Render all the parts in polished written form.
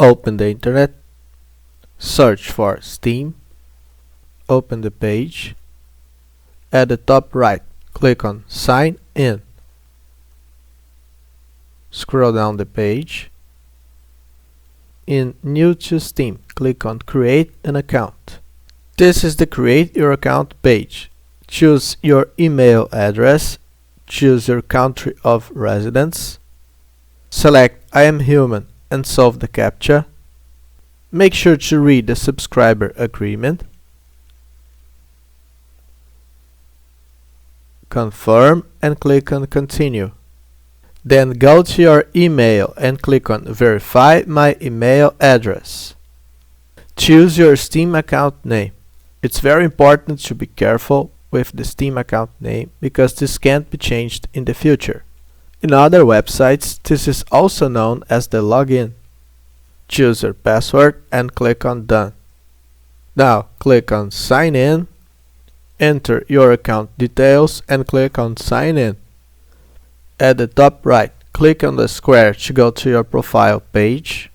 Open the internet, search for Steam, open the page. At the top right, click on Sign In. Scroll down the page. In New to Steam, click on Create an Account. This is the Create Your Account page. Choose your email address, choose your country of residence, select I am human and solve the CAPTCHA. Make sure to read the subscriber agreement. Confirm and click on Continue. Then go to your email and click on Verify my email address. Choose your Steam account name. It's very important to be careful with the Steam account name because this can't be changed in the future. In other websites, this is also known as the login. Choose your password and click on Done. Now click on Sign In. Enter your account details and click on Sign In. At the top right, click on the square to go to your profile page.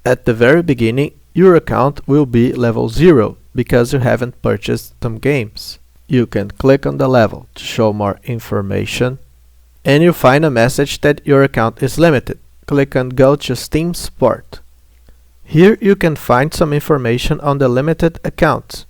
At the very beginning, your account will be level 0 because you haven't purchased some games. You can click on the level to show more information, and you'll find a message that your account is limited. Click on Go to Steam Support. Here you can find some information on the limited account.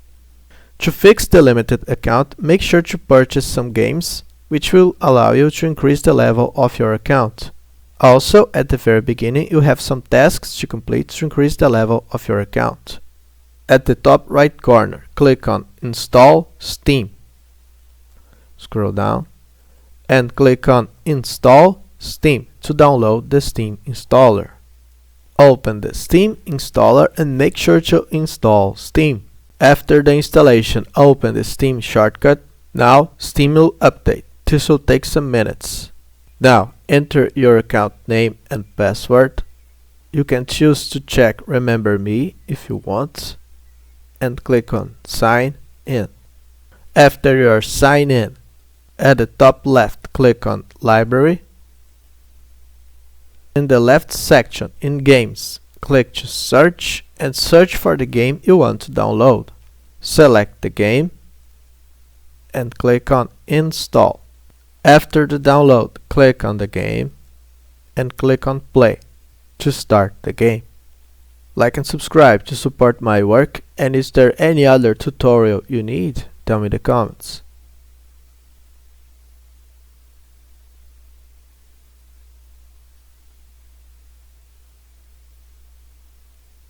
To fix the limited account, make sure to purchase some games, which will allow you to increase the level of your account. Also, at the very beginning, you have some tasks to complete to increase the level of your account. At the top right corner, click on Install Steam. Scroll down and click on Install Steam to download the Steam installer. Open the Steam installer and make sure to install Steam. After the installation, open the Steam shortcut. Now Steam will update. This will take some minutes. Now enter your account name and password. You can choose to check Remember Me if you want, and click on Sign In. After you are signed in, at the top left click on Library. In the left section in Games, click to Search and search for the game you want to download. Select the game and click on Install. After the download, click on the game and click on Play to start the game. Like and subscribe to support my work, and is there any other tutorial you need? Tell me in the comments.